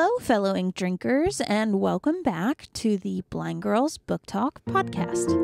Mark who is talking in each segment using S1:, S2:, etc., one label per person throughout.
S1: Hello, fellow ink drinkers, and welcome back to the Blind Girls Book Talk podcast.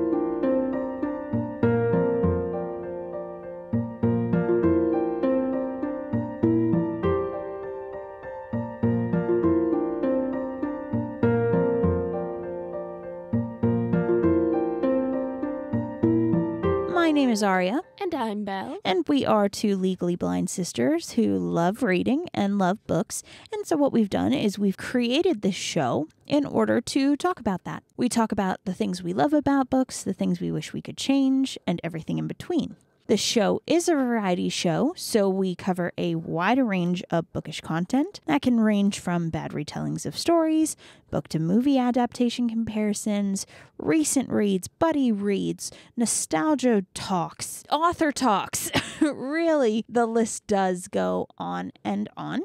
S1: My name is Aria.
S2: And I'm Belle.
S1: And we are two legally blind sisters who love reading and love books. And so what we've done is we've created this show in order to talk about that. We talk about the things we love about books, the things we wish we could change, and everything in between. The show is a variety show, so we cover a wide range of bookish content that can range from bad retellings of stories, book-to-movie adaptation comparisons, recent reads, buddy reads, nostalgia talks, author talks. Really, the list does go on and on.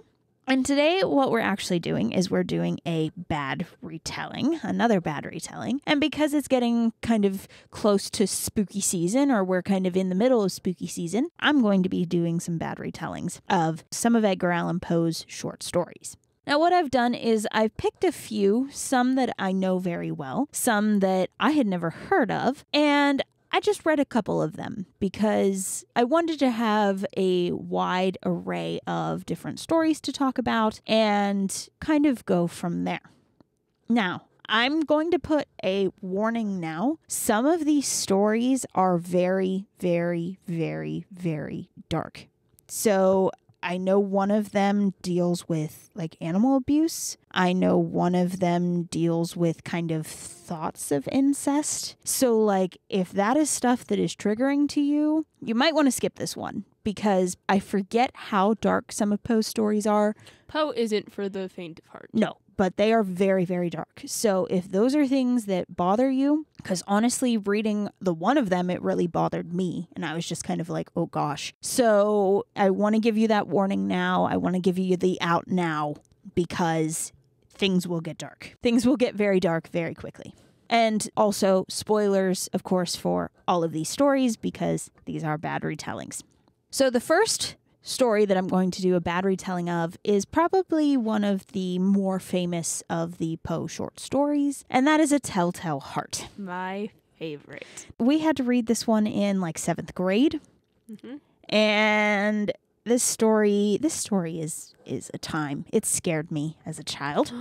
S1: And today what we're actually doing is we're doing a bad retelling, another bad retelling. And because it's getting kind of close to spooky season, or we're kind of in the middle of spooky season, I'm going to be doing some bad retellings of some of Edgar Allan Poe's short stories. Now, what I've done is I've picked a few, some that I know very well, some that I had never heard of, and I just read a couple of them because I wanted to have a wide array of different stories to talk about and kind of go from there. Now, I'm going to put a warning now. Some of these stories are very, very, very, very dark. So I know one of them deals with like animal abuse. I know one of them deals with kind of thoughts of incest. So like if that is stuff that is triggering to you, you might want to skip this one because I forget how dark some of Poe's stories are.
S2: Poe isn't for the faint of heart.
S1: No, but they are very, very dark. So if those are things that bother you, because honestly, reading the one of them, it really bothered me. And I was just kind of like, oh gosh. So I want to give you that warning now. I want to give you the out now because things will get dark. Things will get very dark very quickly. And also spoilers, of course, for all of these stories because these are bad retellings. So the first story that I'm going to do a bad retelling of is probably one of the more famous of the Poe short stories, and that is A Telltale Heart.
S2: My favorite.
S1: We had to read this one in like 7th grade, and this story is a time. It scared me as a child.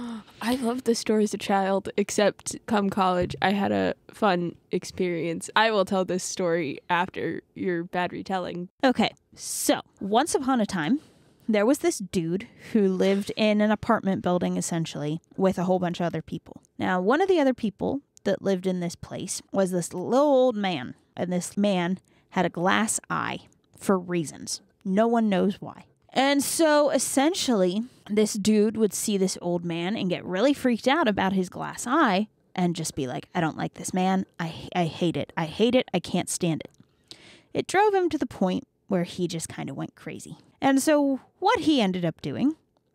S2: I loved the story as a child, except come college, I had a fun experience. I will tell this story after your bad retelling.
S1: Okay, so once upon a time, there was this dude who lived in an apartment building, essentially, with a whole bunch of other people. Now, one of the other people that lived in this place was this little old man, and this man had a glass eye for reasons. No one knows why. And so essentially, this dude would see this old man and get really freaked out about his glass eye and just be like, I don't like this man. I hate it. I hate it. I can't stand it. It drove him to the point where he just kind of went crazy. And so what he ended up doing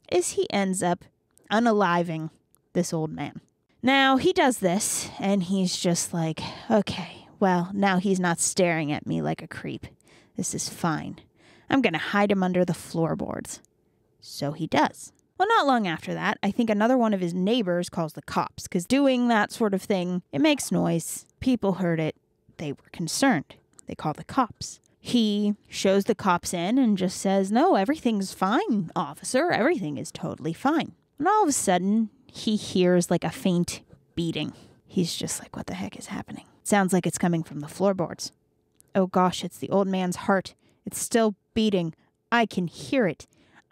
S1: is he ends up unaliving this old man. Now he does this and he's just like, okay, well, now he's not staring at me like a creep. This is fine. I'm going to hide him under the floorboards. So he does. Well, not long after that, I think another one of his neighbors calls the cops, because doing that sort of thing, it makes noise. People heard it. They were concerned. They call the cops. He shows the cops in and just says, no, everything's fine, officer. Everything is totally fine. And all of a sudden, he hears like a faint beating. He's just like, what the heck is happening? Sounds like it's coming from the floorboards. Oh gosh, it's the old man's heart. It's still beating. I can hear it.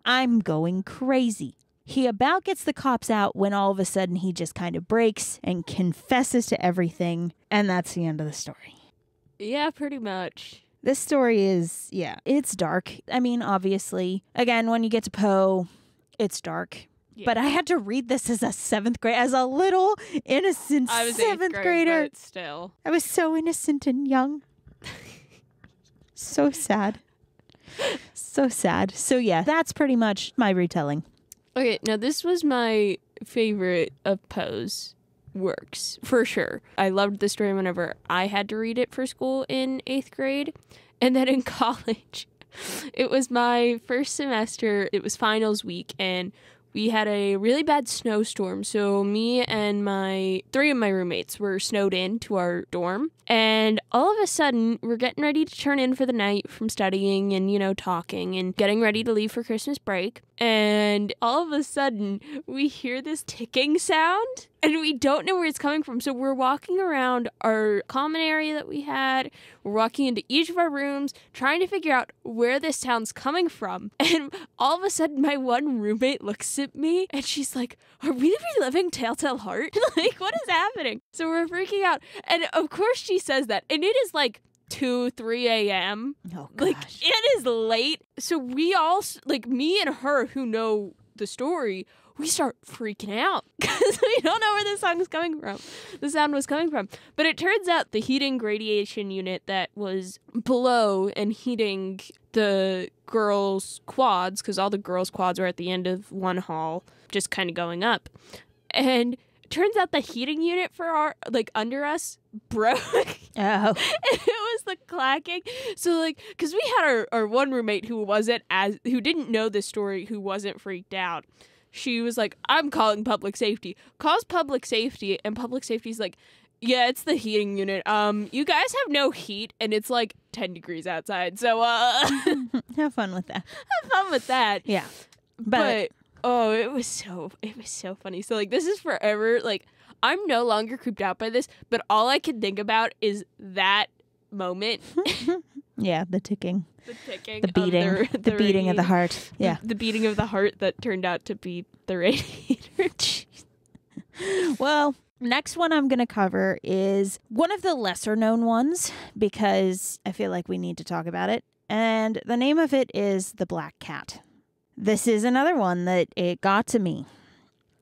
S1: I'm going crazy. He about gets the cops out when all of a sudden he just kind of breaks and confesses to everything. And that's the end of the story.
S2: Yeah, pretty much.
S1: This story is, it's dark. I mean, obviously, again, when you get to Poe, it's dark. Yeah. But I had to read this as a little innocent
S2: I was
S1: 7th grader.
S2: But still.
S1: I was so innocent and young. So sad. So sad. So yeah, that's pretty much my retelling.
S2: Okay, now this was my favorite of Poe's works, for sure. I loved the story whenever I had to read it for school in 8th grade. And then in college, it was my first semester. It was finals week, and we had a really bad snowstorm. So me and three of my roommates were snowed in to our dorm. And all of a sudden, we're getting ready to turn in for the night from studying and, talking and getting ready to leave for Christmas break. And all of a sudden, we hear this ticking sound and we don't know where it's coming from. So we're walking around our common area that we had. We're walking into each of our rooms, trying to figure out where this sound's coming from. And all of a sudden, my one roommate looks at me and she's like, "Are we reliving Telltale Heart? Like, what is happening?" So we're freaking out. And of course she says that. And it is like 2, 3 a.m.
S1: Oh, gosh.
S2: Like, it is late. So we all, like, me and her who know the story, we start freaking out because we don't know where the sound was coming from. But it turns out the heating gradation unit that was below and heating the girls' quads, because all the girls' quads were at the end of one hall, just kind of going up. And turns out the heating unit for our, like, under us broke.
S1: Oh.
S2: And it was the clacking. So, like, because we had our one roommate who didn't know this story, who wasn't freaked out. She was like, "I'm calling public safety." Calls public safety, and public safety's like, "Yeah, it's the heating unit. You guys have no heat, and it's like 10 degrees outside. So,
S1: have fun with that.
S2: Have fun with that."
S1: Yeah.
S2: But oh, it was so funny. So, like, this is forever. Like, I'm no longer creeped out by this, but all I can think about is that moment.
S1: Yeah, the ticking.
S2: The ticking.
S1: The beating. The beating of the heart. Yeah.
S2: The beating of the heart that turned out to be the radiator.
S1: Well, next one I'm going to cover is one of the lesser known ones because I feel like we need to talk about it. And the name of it is The Black Cat. This is another one that it got to me.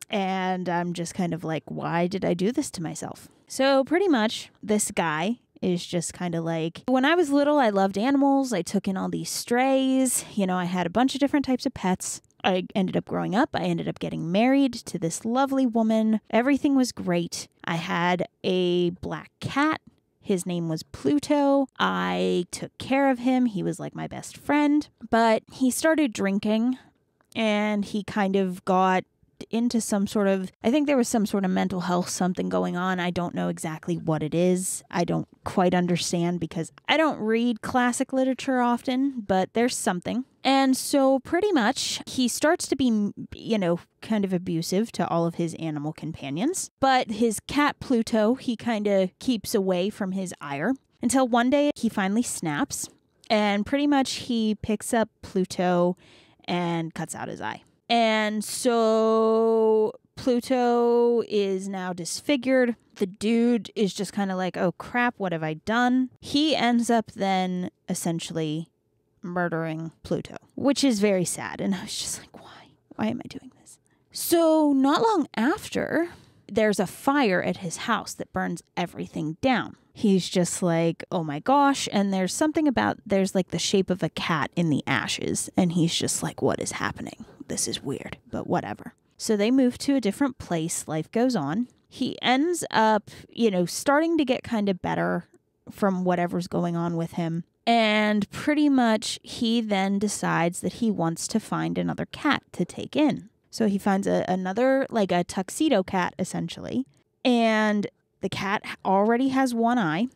S1: And I'm just kind of like, why did I do this to myself? So pretty much this guy is just kind of like, when I was little, I loved animals. I took in all these strays. I had a bunch of different types of pets. I ended up growing up. I ended up getting married to this lovely woman. Everything was great. I had a black cat. His name was Pluto. I took care of him. He was like my best friend. But he started drinking and he kind of got into I think there was some sort of mental health something going on. I don't know exactly what it is. I don't quite understand because I don't read classic literature often, but there's something. And so pretty much he starts to be, kind of abusive to all of his animal companions. But his cat Pluto, he kind of keeps away from his ire until one day he finally snaps and pretty much he picks up Pluto and cuts out his eye. And so Pluto is now disfigured. The dude is just kind of like, oh crap, what have I done? He ends up then essentially murdering Pluto, which is very sad. And I was just like, why? Why am I doing this? So not long after, there's a fire at his house that burns everything down. He's just like, oh my gosh. And there's something about, there's like the shape of a cat in the ashes. And he's just like, what is happening? This is weird, but whatever. So they move to a different place. Life goes on. He ends up, starting to get kind of better from whatever's going on with him. And pretty much he then decides that he wants to find another cat to take in. So he finds another, like a tuxedo cat, essentially. And the cat already has one eye,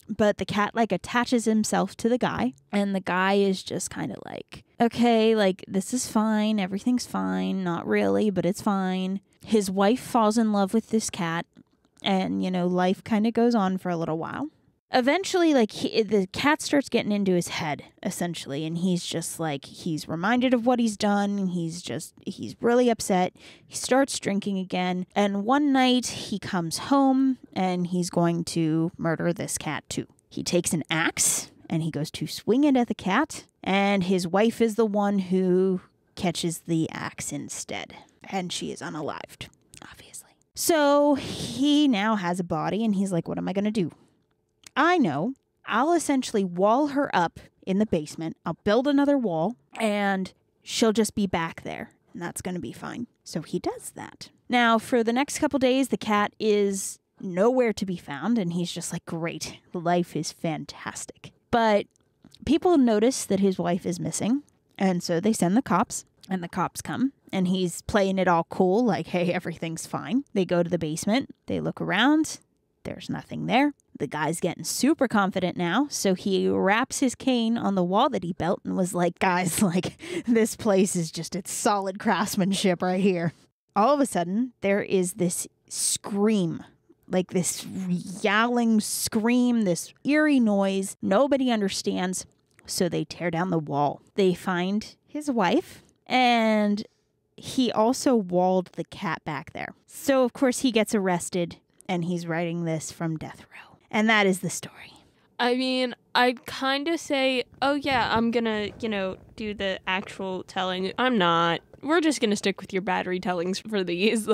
S1: but the cat like attaches himself to the guy. And the guy is just kind of like, okay, like this is fine. Everything's fine. Not really, but it's fine. His wife falls in love with this cat. And, life kind of goes on for a little while. Eventually, like, the cat starts getting into his head, essentially, and he's just, like, he's reminded of what he's done, and he's really upset. He starts drinking again, and one night he comes home, and he's going to murder this cat, too. He takes an axe, and he goes to swing it at the cat, and his wife is the one who catches the axe instead, and she is unalived, obviously. So he now has a body, and he's like, what am I going to do? I know. I'll essentially wall her up in the basement. I'll build another wall and she'll just be back there and that's going to be fine. So he does that. Now, for the next couple days, the cat is nowhere to be found and he's just like, great, life is fantastic. But people notice that his wife is missing and so they send the cops. And the cops come, and he's playing it all cool, like, hey, everything's fine. They go to the basement. They look around. There's nothing there. The guy's getting super confident now, so he wraps his cane on the wall that he built and was like, guys, like, this place is just, it's solid craftsmanship right here. All of a sudden, there is this scream, like this yowling scream, this eerie noise. Nobody understands, so they tear down the wall. They find his wife, and he also walled the cat back there. So, of course, he gets arrested, and he's writing this from death row. And that is the story.
S2: I mean, I'd kind of say, oh, yeah, I'm going to, do the actual telling. I'm not. We're just going to stick with your bad retellings for these.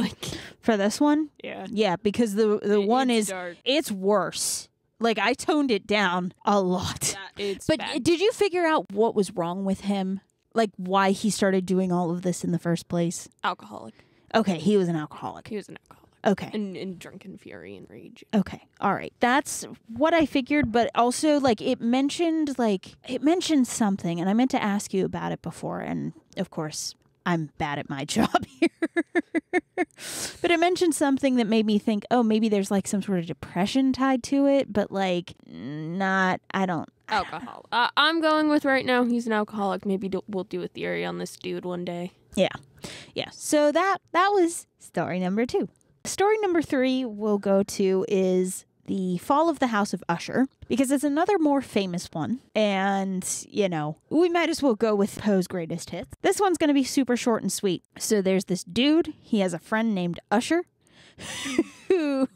S1: For this one?
S2: Yeah.
S1: Yeah, because the one is,
S2: dark.
S1: It's worse. Like, I toned it down a lot.
S2: Yeah,
S1: but
S2: bad.
S1: Did you figure out what was wrong with him? Like, why he started doing all of this in the first place?
S2: Alcoholic.
S1: Okay, he was an alcoholic.
S2: He was an alcoholic.
S1: Okay.
S2: And drunken fury and rage.
S1: Okay. All right. That's what I figured, but also, it mentioned something, and I meant to ask you about it before, and, of course, I'm bad at my job here. But it mentioned something that made me think, oh, maybe there's, some sort of depression tied to it, but, not, I don't.
S2: Alcohol. I'm going with right now he's an alcoholic. Maybe we'll do a theory on this dude one day.
S1: Yeah. Yeah. So that was story number 2. Story number 3 we'll go to is the fall of the House of Usher, because it's another more famous one. And, we might as well go with Poe's greatest hits. This one's going to be super short and sweet. So there's this dude. He has a friend named Usher who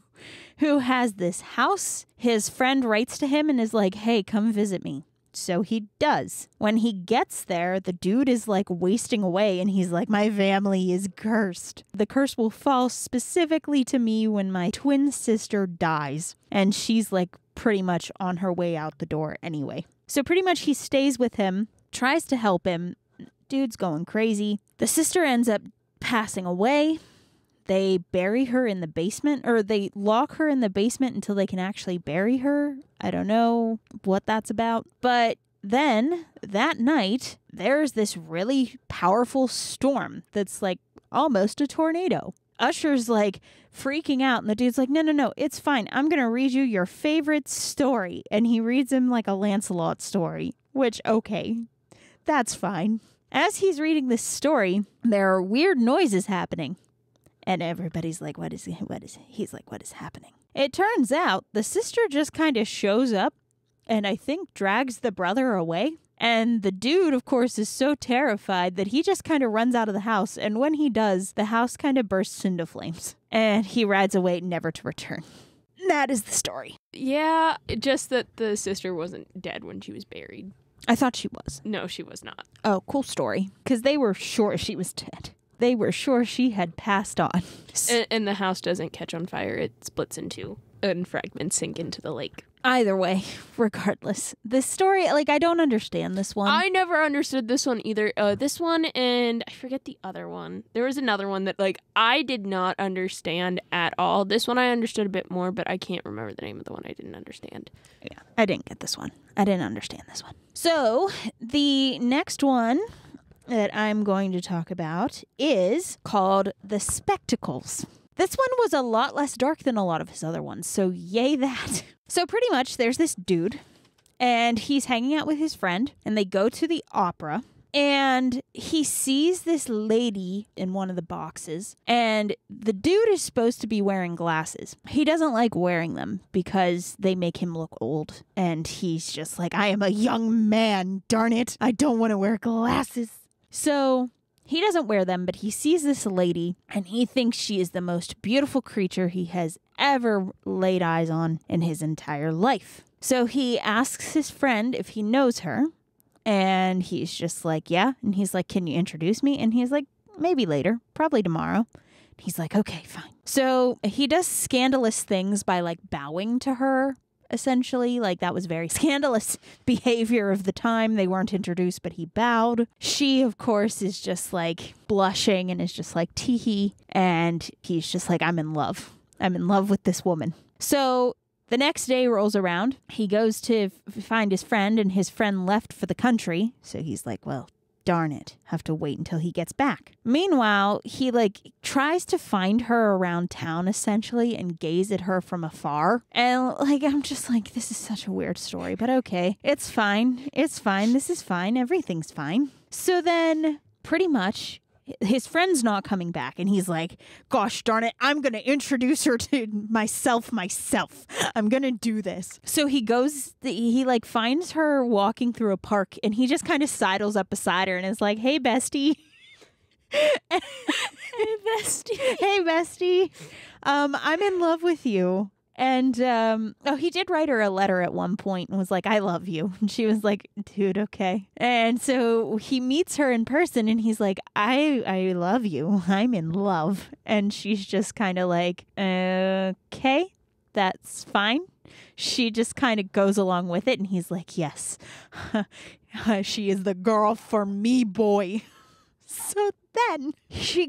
S1: has this house. His friend writes to him and is like, hey, come visit me. So he does. When he gets there, the dude is wasting away, and he's like, my family is cursed. The curse will fall specifically to me when my twin sister dies. And she's pretty much on her way out the door anyway. So pretty much he stays with him, tries to help him. Dude's going crazy. The sister ends up passing away. They bury her in the basement, or they lock her in the basement until they can actually bury her. I don't know what that's about. But then that night, there's this really powerful storm that's almost a tornado. Usher's freaking out, and the dude's like, no, it's fine. I'm going to read you your favorite story. And he reads him a Lancelot story, which, okay, that's fine. As he's reading this story, there are weird noises happening. And everybody's like, what is he's like, what is happening? It turns out the sister just kind of shows up and I think drags the brother away. And the dude, of course, is so terrified that he just kind of runs out of the house. And when he does, the house kind of bursts into flames. And he rides away never to return. That is the story.
S2: Yeah, just that the sister wasn't dead when she was buried.
S1: I thought she was.
S2: No, she was not.
S1: Oh, cool story. Because they were sure she was dead. They were sure she had passed on.
S2: And the house doesn't catch on fire. It splits in two and fragments sink into the lake.
S1: Either way, regardless. This story, I don't understand this one.
S2: I never understood this one either. This one and I forget the other one. There was another one that, I did not understand at all. This one I understood a bit more, but I can't remember the name of the one I didn't understand.
S1: Yeah, I didn't get this one. I didn't understand this one. So, the next one that I'm going to talk about is called The Spectacles. This one was a lot less dark than a lot of his other ones, so yay that. So pretty much there's this dude, and he's hanging out with his friend, and they go to the opera, and he sees this lady in one of the boxes, and the dude is supposed to be wearing glasses. He doesn't like wearing them because they make him look old, and he's just like, I am a young man, darn it. I don't want to wear glasses. So he doesn't wear them, but he sees this lady, and he thinks she is the most beautiful creature he has ever laid eyes on in his entire life. So he asks his friend if he knows her, and he's just like, yeah. And he's like, can you introduce me? And he's like, maybe later, probably tomorrow. He's like, okay, fine. So he does scandalous things by bowing to her. Essentially, that was very scandalous behavior of the time. They weren't introduced, but he bowed. She, of course, is just blushing and is just tee-hee. And he's just like, I'm in love. I'm in love with this woman. So the next day rolls around. He goes to find his friend, and his friend left for the country. So he's like, well, darn it, have to wait until he gets back. Meanwhile, he tries to find her around town essentially and gaze at her from afar. And I'm just like, this is such a weird story, but okay. It's fine. It's fine. This is fine. Everything's fine. So then pretty much his friend's not coming back, and he's like, gosh darn it, I'm going to introduce her to myself. I'm going to do this. So he goes, he finds her walking through a park, and he just kind of sidles up beside her and is like, hey, bestie.
S2: Hey, bestie.
S1: Hey, bestie. I'm in love with you. And, he did write her a letter at one point and was like, I love you. And she was like, dude, okay. And so he meets her in person and he's like, I love you. I'm in love. And she's just kind of like, okay, that's fine. She just kind of goes along with it. And he's like, yes, she is the girl for me, boy. So then she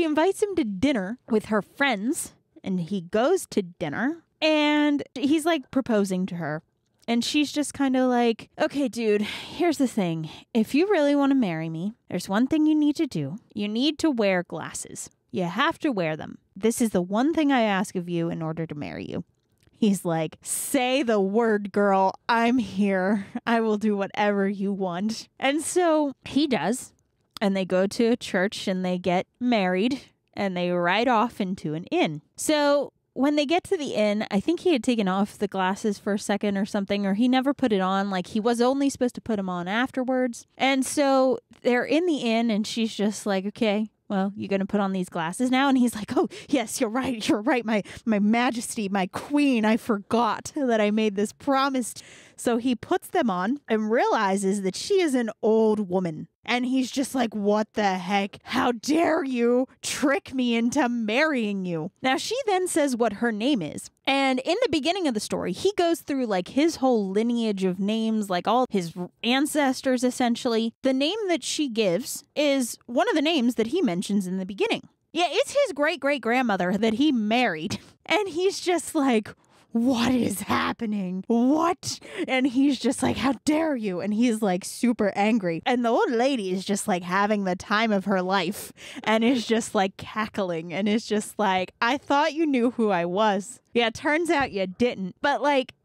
S1: invites him to dinner with her friends, and he goes to dinner. And he's proposing to her. And she's just kind of like, okay, dude, here's the thing. If you really want to marry me, there's one thing you need to do. You need to wear glasses. You have to wear them. This is the one thing I ask of you in order to marry you. He's like, say the word, girl. I'm here. I will do whatever you want. And so he does. And they go to a church and they get married. And they ride off into an inn. So when they get to the inn, I think he had taken off the glasses for a second or something, or he never put it on. He was only supposed to put them on afterwards. And so they're in the inn, and she's just like, okay, well, you going to put on these glasses now? And he's like, oh, yes, you're right. You're right. My majesty, my queen, I forgot that I made this promise. So he puts them on and realizes that she is an old woman. And he's just like, what the heck? How dare you trick me into marrying you? Now, she then says what her name is. And in the beginning of the story, he goes through his whole lineage of names, all his ancestors, essentially. The name that she gives is one of the names that he mentions in the beginning. Yeah, it's his great-great-grandmother that he married. And he's just like, what is happening? What? And he's just like, how dare you? And he's super angry. And the old lady is just having the time of her life and is just cackling and is just like, I thought you knew who I was. Yeah, turns out you didn't. But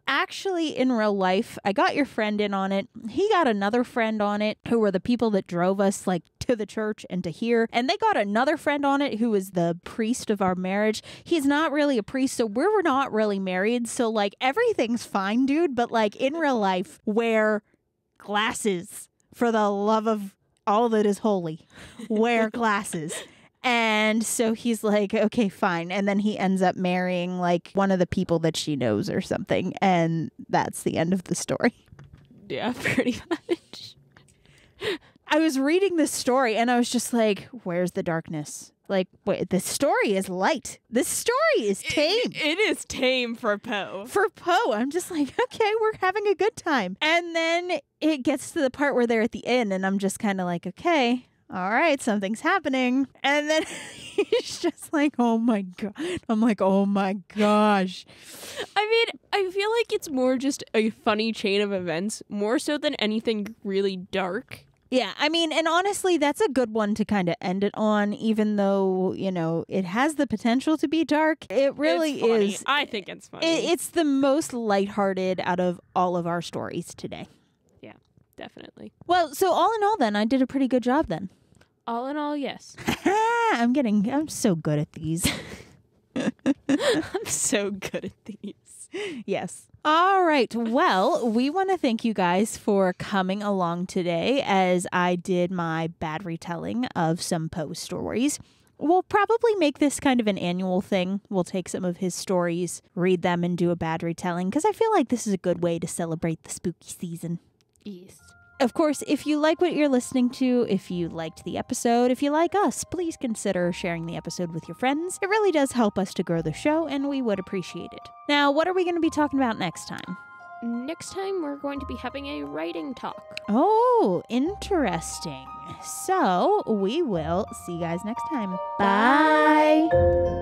S1: actually in real life, I got your friend in on it. He got another friend on it who were the people that drove us to the church and to here. And they got another friend on it who was the priest of our marriage. He's not really a priest, so we're not really married. So everything's fine, dude. But in real life, wear glasses for the love of all that is holy. Wear glasses. And so he's like, okay, fine. And then he ends up marrying one of the people that she knows or something. And that's the end of the story.
S2: Yeah, pretty much.
S1: I was reading this story and I was just like, where's the darkness? Wait, this story is light. This story is tame.
S2: It is tame for Poe.
S1: For Poe, I'm just like, okay, we're having a good time. And then it gets to the part where they're at the inn and I'm just kind of like, okay, all right, something's happening. And then he's just like, oh my God. I'm like, oh my gosh.
S2: I mean, I feel like it's more just a funny chain of events, more so than anything really dark.
S1: Yeah, I mean, and honestly, that's a good one to kind of end it on, even though, it has the potential to be dark. It really is.
S2: I think it's funny.
S1: It's the most lighthearted out of all of our stories today.
S2: Yeah, definitely.
S1: Well, so all in all then, I did a pretty good job then.
S2: All in all, yes.
S1: I'm so good at these.
S2: I'm so good at these.
S1: Yes. All right. Well, we want to thank you guys for coming along today as I did my bad retelling of some Poe stories. We'll probably make this kind of an annual thing. We'll take some of his stories, read them, and do a bad retelling because I feel like this is a good way to celebrate the spooky season.
S2: Yes.
S1: Of course, if you like what you're listening to, if you liked the episode, if you like us, please consider sharing the episode with your friends. It really does help us to grow the show, and we would appreciate it. Now, what are we going to be talking about next time?
S2: Next time, we're going to be having a writing talk.
S1: Oh, interesting. So, we will see you guys next time. Bye.